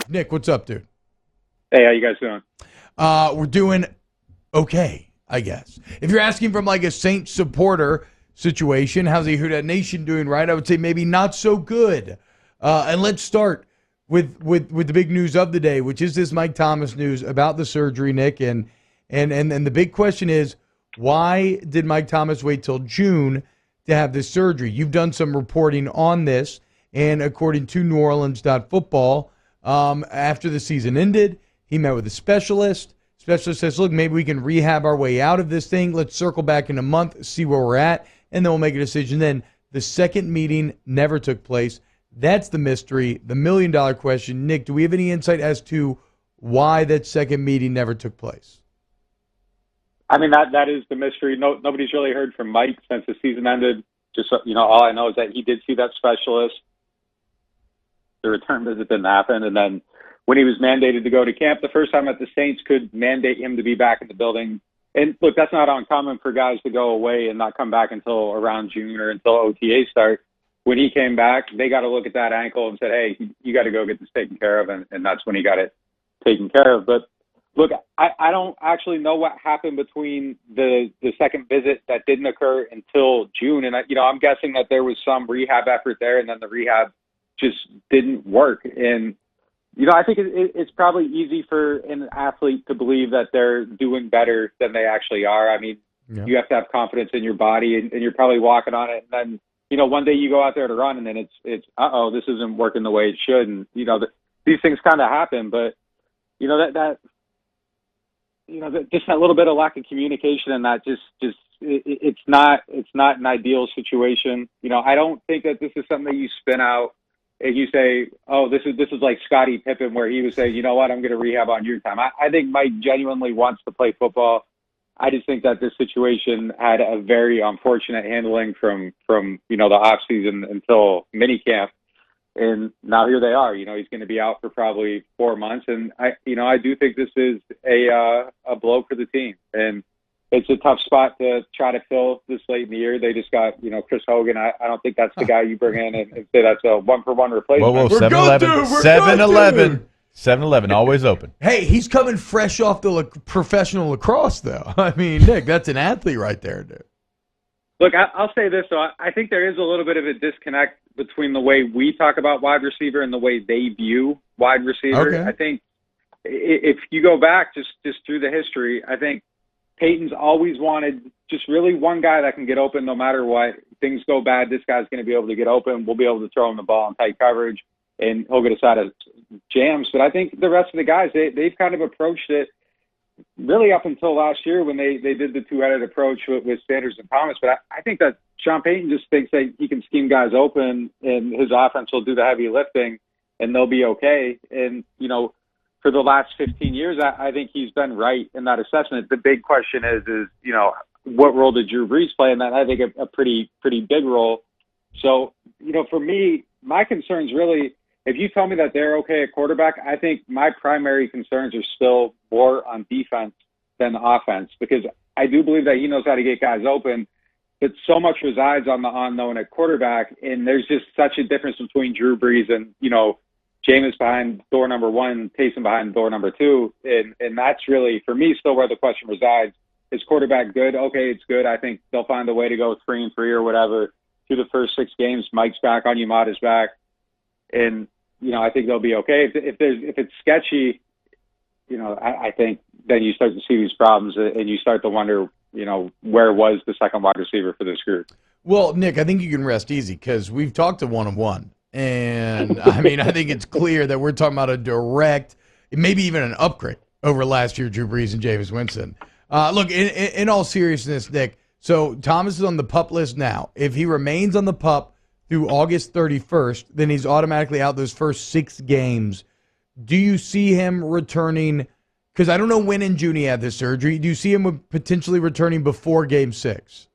live. Nick, what's up, dude? Hey, how you guys doing? We're doing okay, I guess. If you're asking from like a Saints supporter situation, how's the Who Dat Nation doing, right? I would say maybe not so good. And let's start with the big news of the day, which is this Mike Thomas news about the surgery, Nick. And the big question is, why did Mike Thomas wait till June to have this surgery? You've done some reporting on this, and according to New Orleans.football, after the season ended, he met with a specialist. Specialist says, look, maybe we can rehab our way out of this thing. Let's circle back in a month, see where we're at, and then we'll make a decision then. The second meeting never took place. That's the mystery, the million-dollar question. Nick, do we have any insight as to why that second meeting never took place? I mean, that is the mystery. Nobody's really heard from Mike since the season ended. Just, all I know is that he did see that specialist. The return visit didn't happen. And then when he was mandated to go to camp, the first time that the Saints could mandate him to be back in the building. And look, that's not uncommon for guys to go away and not come back until around June or until OTA start. When he came back, they got to look at that ankle and said, hey, you got to go get this taken care of. And that's when he got it taken care of. But look, I don't actually know what happened between the second visit that didn't occur until June. And, I'm guessing that there was some rehab effort there, and then the rehab just didn't work. And, I think it's probably easy for an athlete to believe that they're doing better than they actually are. I mean, You have to have confidence in your body, and you're probably walking on it. And then, one day you go out there to run, and then it's this isn't working the way it should. And, these things kind of happen. But, just that little bit of lack of communication, and that it's not an ideal situation. I don't think that this is something that you spin out and you say, oh, this is like Scottie Pippen, where he would say, you know what, I'm going to rehab on your time. I think Mike genuinely wants to play football. I just think that this situation had a very unfortunate handling from the off season until minicamp. And now here they are. He's going to be out for probably 4 months, and I do think this is a blow for the team, and it's a tough spot to try to fill this late in the year. They just got Chris Hogan. I don't think that's the guy you bring in and say that's a 1-for-1 replacement. Whoa, 7-Eleven, 7-Eleven, always open. Hey, he's coming fresh off the professional lacrosse, though. I mean, Nick, that's an athlete right there, dude. Look, I'll say this, though. I think there is a little bit of a disconnect between the way we talk about wide receiver and the way they view wide receiver. Okay. I think if you go back just through the history, I think Payton's always wanted just really one guy that can get open no matter what. Things go bad, this guy's going to be able to get open. We'll be able to throw him the ball in tight coverage, and he'll get us out of jams. But I think the rest of the guys, they've kind of approached it really up until last year when they did the two-headed approach with Sanders and Thomas. But I think that Sean Payton just thinks that he can scheme guys open and his offense will do the heavy lifting and they'll be okay. And, for the last 15 years, I think he's been right in that assessment. The big question is what role did Drew Brees play in that? I think a pretty big role. So, for me, my concerns really, if you tell me that they're okay at quarterback, I think my primary concerns are still more on defense than offense, because I do believe that he knows how to get guys open, but so much resides on the unknown at quarterback, and there's just such a difference between Drew Brees and, Jameis behind door number 1, Payton behind door number 2, and that's really, for me, still where the question resides. Is quarterback good? Okay, it's good. I think they'll find a way to go 3-3 or whatever through the first 6 games. Mike's back, Onyemata's back, and I think they'll be okay. If it's sketchy, I think then you start to see these problems, and you start to wonder, where was the second wide receiver for this group? Well, Nick, I think you can rest easy because we've talked to one-on-one. And, I mean, I think it's clear that we're talking about a direct, maybe even an upgrade over last year, Drew Brees and Jameis Winston. Look, in all seriousness, Nick, so Thomas is on the PUP list now. If he remains on the PUP through August 31st, then he's automatically out those first 6 games. Do you see him returning? Because I don't know when in June he had this surgery. Do you see him potentially returning before Game 6?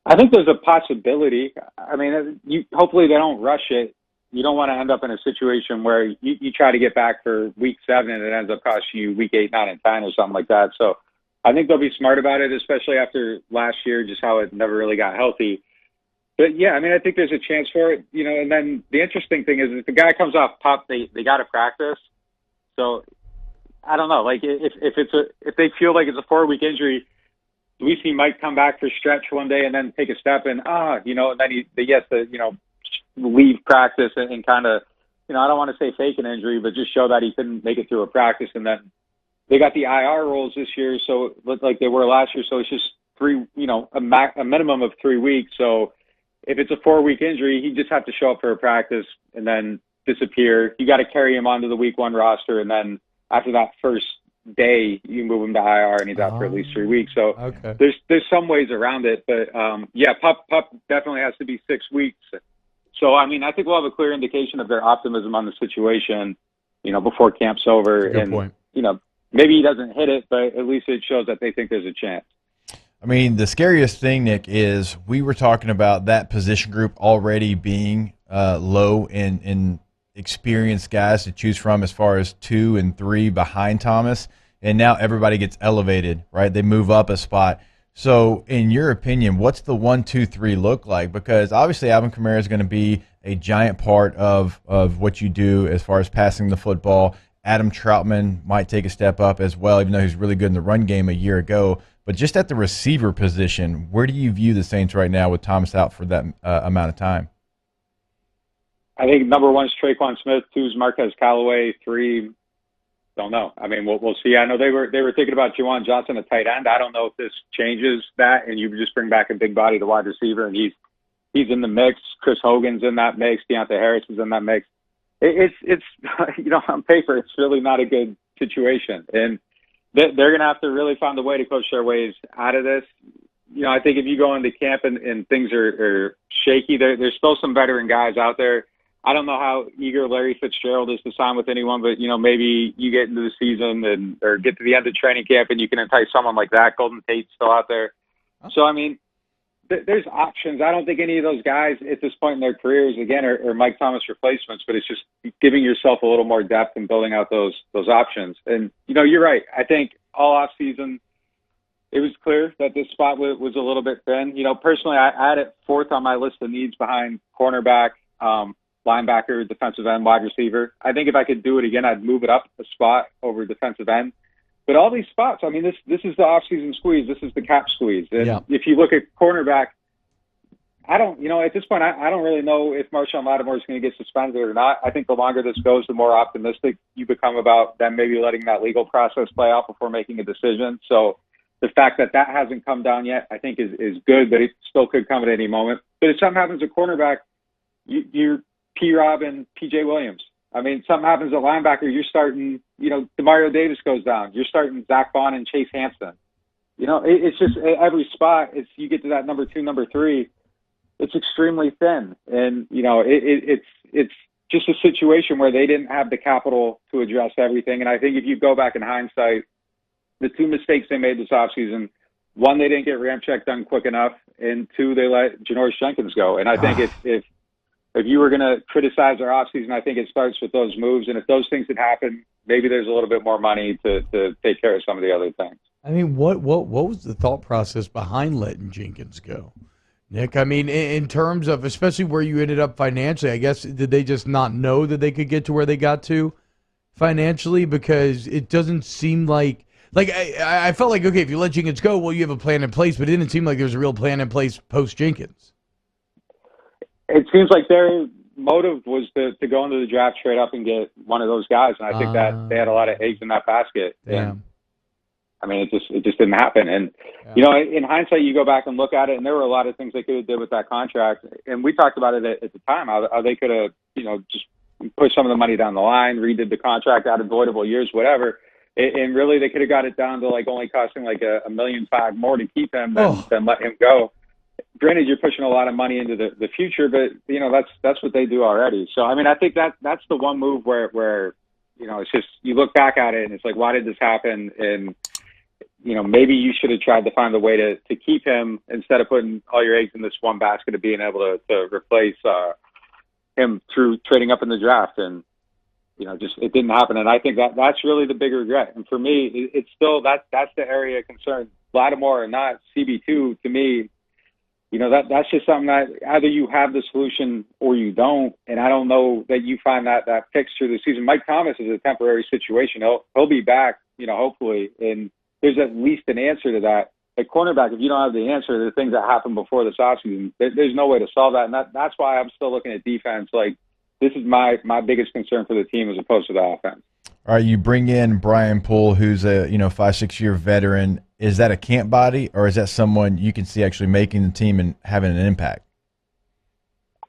I think there's a possibility. I mean, hopefully they don't rush it. You don't want to end up in a situation where you try to get back for week 7 and it ends up costing you week 8, 9, and 10 or something like that. So I think they'll be smart about it, especially after last year, just how it never really got healthy. But yeah, I mean, I think there's a chance for it, you know. And then the interesting thing is, if the guy comes off PUP, they got to practice. So I don't know. Like if they feel like it's a 4-week injury, at least he might come back for stretch one day and then take a step and you know, and then he has to, you know, leave practice and kind of, you know, I don't want to say fake an injury, but just show that he couldn't make it through a practice. And then they got the IR rules this year, so it looked like they were last year. So it's just a minimum of 3 weeks. So if it's a 4-week injury, he just have to show up for a practice and then disappear. You got to carry him onto the week 1 roster, and then after that first day, you move him to IR, and he's out for at least 3 weeks. So there's some ways around it, but yeah, PUP definitely has to be 6 weeks. So I mean, I think we'll have a clear indication of their optimism on the situation, you know, before camp's over. Good point. You know, maybe he doesn't hit it, but at least it shows that they think there's a chance. I mean, the scariest thing, Nick, is we were talking about that position group already being low in experienced guys to choose from as far as 2 and 3 behind Thomas, and now everybody gets elevated, right? They move up a spot. So in your opinion, what's the 1, 2, 3 look like? Because obviously Alvin Kamara is going to be a giant part of what you do as far as passing the football. Adam Troutman might take a step up as well, even though he's really good in the run game a year ago. But just at the receiver position, where do you view the Saints right now with Thomas out for that amount of time? I think number 1 is Traquan Smith, 2 is Marquez Callaway, 3, don't know. I mean, we'll see. I know they were thinking about Juwan Johnson, a tight end. I don't know if this changes that, and you just bring back a big body to wide receiver, and he's in the mix. Chris Hogan's in that mix. Deontay Harris is in that mix. It's you know, on paper, it's really not a good situation, and they're going to have to really find a way to coach their ways out of this. You know, I think if you go into camp and things are shaky, there's still some veteran guys out there. I don't know how eager Larry Fitzgerald is to sign with anyone, but, you know, maybe you get into the season or get to the end of training camp and you can entice someone like that. Golden Tate's still out there. So, I mean, there's options. I don't think any of those guys at this point in their careers, again, are Mike Thomas replacements, but it's just giving yourself a little more depth and building out those options. And, you know, you're right. I think all off season, it was clear that this spot was a little bit thin. You know, personally, I had it 4th on my list of needs behind cornerback, linebacker, defensive end, wide receiver. I think if I could do it again, I'd move it up a spot over defensive end. But all these spots, I mean, this is the off-season squeeze. This is the cap squeeze. And if you look at cornerback, I don't, you know, at this point, I don't really know if Marshawn Lattimore is going to get suspended or not. I think the longer this goes, the more optimistic you become about them maybe letting that legal process play out before making a decision. So the fact that hasn't come down yet, I think is good, but it still could come at any moment. But if something happens at cornerback, you're P-Rob and P.J. Williams. I mean, something happens at linebacker, you're starting, you know, DeMario Davis goes down. You're starting Zach Bond and Chase Hansen. You know, it's just every spot, you get to that number 2, number 3, it's extremely thin. And, you know, it's just a situation where they didn't have the capital to address everything. And I think if you go back in hindsight, the 2 mistakes they made this offseason, 1, they didn't get Ramczyk done quick enough, and 2, they let Janoris Jenkins go. And I think if you were going to criticize our offseason, I think it starts with those moves. And if those things had happened, maybe there's a little bit more money to take care of some of the other things. I mean, what was the thought process behind letting Jenkins go, Nick? I mean, in terms of especially where you ended up financially, I guess, did they just not know that they could get to where they got to financially? Because it doesn't seem like I felt like, okay, if you let Jenkins go, well, you have a plan in place, but it didn't seem like there was a real plan in place post Jenkins. It seems like their motive was to go into the draft straight up and get one of those guys, and I think that they had a lot of eggs in that basket. And I mean, it just didn't happen. And you know, in hindsight, you go back and look at it, and there were a lot of things they could have did with that contract. And we talked about it at the time how they could have, you know, just pushed some of the money down the line, redid the contract, added voidable years, whatever. And really, they could have got it down to like only costing like $1.5 million more to keep him than let him go. Granted, you're pushing a lot of money into the future, but you know that's what they do already. So I mean, I think that's the one move where you know, it's just you look back at it and it's like, why did this happen? And you know, maybe you should have tried to find a way to keep him instead of putting all your eggs in this one basket of being able to replace him through trading up in the draft. And you know, just it didn't happen. And I think that's really the big regret. And for me, it's still that's the area of concern. Lattimore or not, CB2 to me. that's just something that either you have the solution or you don't. And I don't know that you find that fixed through the season. Mike Thomas is a temporary situation. He'll be back, hopefully. And there's at least an answer to that. At cornerback, if you don't have the answer to the things that happened before this offseason, there's no way to solve that. And that's why I'm still looking at defense. Like, this is my biggest concern for the team as opposed to the offense. All right, you bring in Brian Poole, who's a 5-6 year veteran. Is that a camp body, or is that someone you can see actually making the team and having an impact?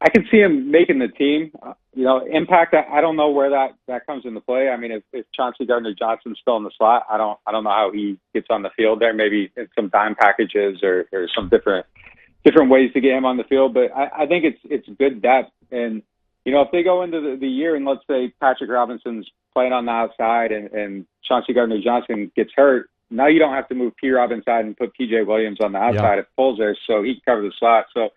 I can see him making the team. Impact. I don't know where that comes into play. I mean, if Chauncey Gardner-Johnson's still in the slot, I don't know how he gets on the field there. Maybe in some dime packages or some different ways to get him on the field. But I think it's good depth. And if they go into the year and let's say Patrick Robinson's playing on the outside and Chauncey Gardner-Johnson gets hurt, now you don't have to move P-Rob inside and put P.J. Williams on the outside if Pole's there, so he can cover the slot. So,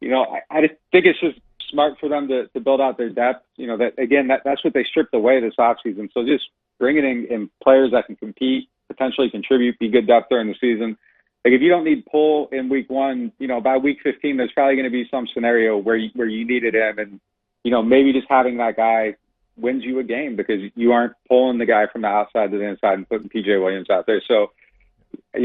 I just think it's just smart for them to build out their depth. That's what they stripped away this offseason. So just bringing in players that can compete, potentially contribute, be good depth during the season. Like, if you don't need Pole in week 1, by week 15, there's probably going to be some scenario where you needed him. And, maybe just having that guy wins you a game because you aren't pulling the guy from the outside to the inside and putting P.J. Williams out there. So, I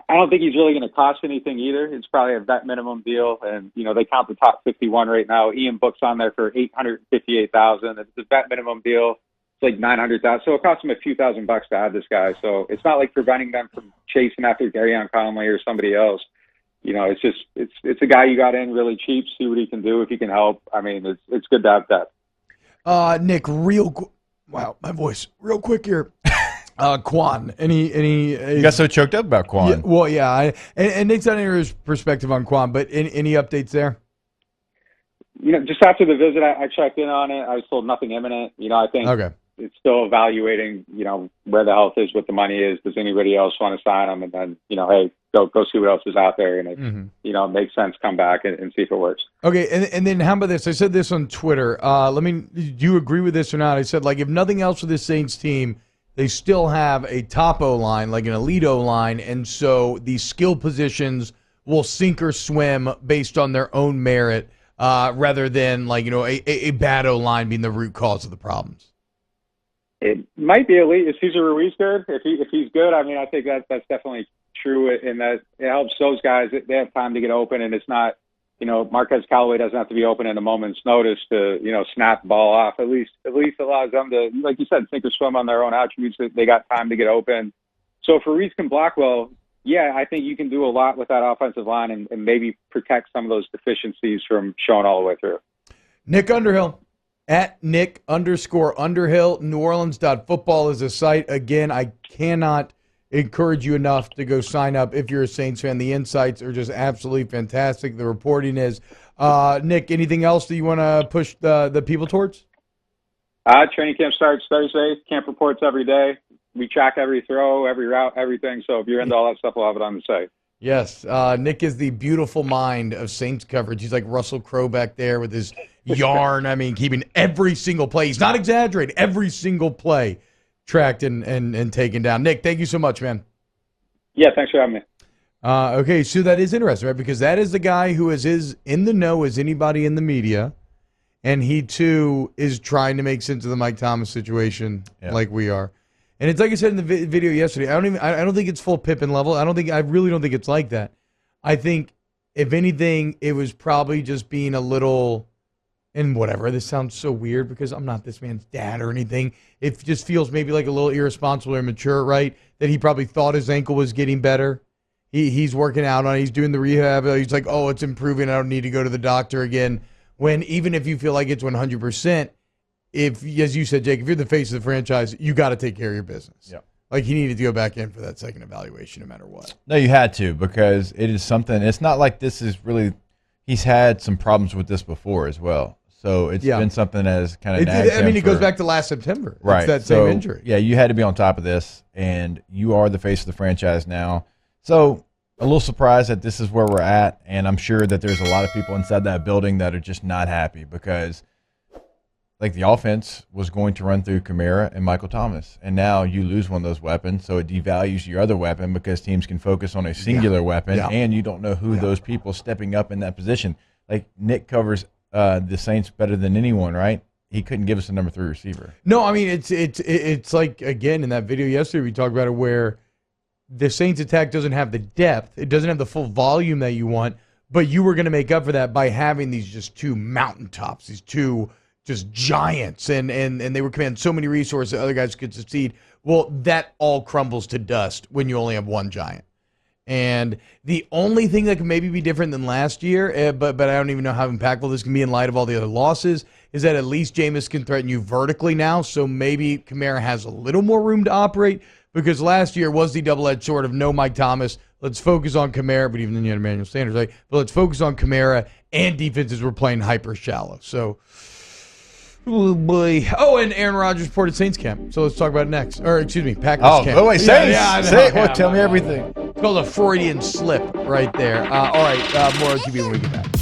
don't think he's really going to cost anything either. It's probably a vet minimum deal. And, they count the top 51 right now. Ian Book's on there for $858,000. It's a vet minimum deal. It's like $900,000. So it costs him a few $1,000 to add this guy. So it's not like preventing them from chasing after Garyon Conley or somebody else. It's a guy you got in really cheap, see what he can do if he can help. I mean, it's good to have depth. Nick, wow, my voice, real quick here. Quan, you got so choked up about Quan. Yeah, well, yeah, and Nick's not hear his perspective on Quan, but any updates there? Just after the visit, I checked in on it. I was told nothing imminent. I think it's still evaluating, where the health is, what the money is. Does anybody else want to sign him? And then, hey, go see what else is out there. And it, makes sense, come back and see if it works. Okay. And then how about this? I said this on Twitter. Do you agree with this or not? I said, like, if nothing else for this Saints team, they still have a top O-line, like an elite O-line. And so these skill positions will sink or swim based on their own merit, rather than a bad O-line being the root cause of the problems. It might be elite. Is Cesar Ruiz good? If he's good, I mean, I think that's definitely true in that it helps those guys. They have time to get open, and it's not, Marquez Callaway doesn't have to be open at a moment's notice to, snap the ball off. At least allows them to, like you said, sink or swim on their own attributes. They got time to get open. So if Ruiz can block well, yeah, I think you can do a lot with that offensive line and maybe protect some of those deficiencies from showing all the way through. Nick Underhill. At Nick_Underhill, NewOrleans.football is a site. Again, I cannot encourage you enough to go sign up if you're a Saints fan. The insights are just absolutely fantastic. The reporting is. Nick, anything else that you want to push the people towards? Training camp starts Thursday. Camp reports every day. We track every throw, every route, everything. So if you're into all that stuff, we'll have it on the site. Yes. Nick is the beautiful mind of Saints coverage. He's like Russell Crowe back there with his yarn. I mean, keeping every single play. He's not exaggerating. Every single play tracked and taken down. Nick, thank you so much, man. Yeah, thanks for having me. Okay, so that is interesting, right? Because that is the guy who is as in the know as anybody in the media, and he, too, is trying to make sense of the Mike Thomas situation like we are. And it's like I said in the video yesterday, I don't think it's full Pippen level. I really don't think it's like that. I think, if anything, it was probably just being a little, and whatever, this sounds so weird because I'm not this man's dad or anything. It just feels maybe like a little irresponsible or immature, right? That he probably thought his ankle was getting better. He's working out on it. He's doing the rehab. He's like, oh, it's improving. I don't need to go to the doctor again. When even if you feel like it's 100%, if, as you said, Jake, if you're the face of the franchise, you got to take care of your business. Yeah. Like, he needed to go back in for that second evaluation no matter what. No, you had to, because it is something. It's not like this is really – he's had some problems with this before as well. So it's been something that has kind of nagged him. It goes back to last September. Right. It's that same injury. Yeah, you had to be on top of this, and you are the face of the franchise now. So a little surprised that this is where we're at, and I'm sure that there's a lot of people inside that building that are just not happy because like the offense was going to run through Kamara and Michael Thomas, and now you lose one of those weapons, so it devalues your other weapon because teams can focus on a singular weapon, and you don't know who those people stepping up in that position. Like Nick covers the Saints better than anyone, right? He couldn't give us a number 3 receiver. No, I mean it's like, again, in that video yesterday we talked about it, where the Saints attack doesn't have the depth, it doesn't have the full volume that you want, but you were going to make up for that by having these just two mountaintops, these two just giants, and they were commanding so many resources that other guys could succeed. Well, that all crumbles to dust when you only have one giant. And the only thing that can maybe be different than last year, but I don't even know how impactful this can be in light of all the other losses, is that at least Jameis can threaten you vertically now, so maybe Kamara has a little more room to operate, because last year was the double-edged sword of no Mike Thomas. Let's focus on Kamara, but even then you had Emmanuel Sanders, right? But let's focus on Kamara, and defenses were playing hyper shallow. So, oh boy. Oh, and Aaron Rodgers reported Saints camp. So let's talk about it next. Or, excuse me, Packers camp. Oh, wait, Saints. Yeah, Saints. Tell me everything. It's called a Freudian slip right there. All right, more on QB when we get back.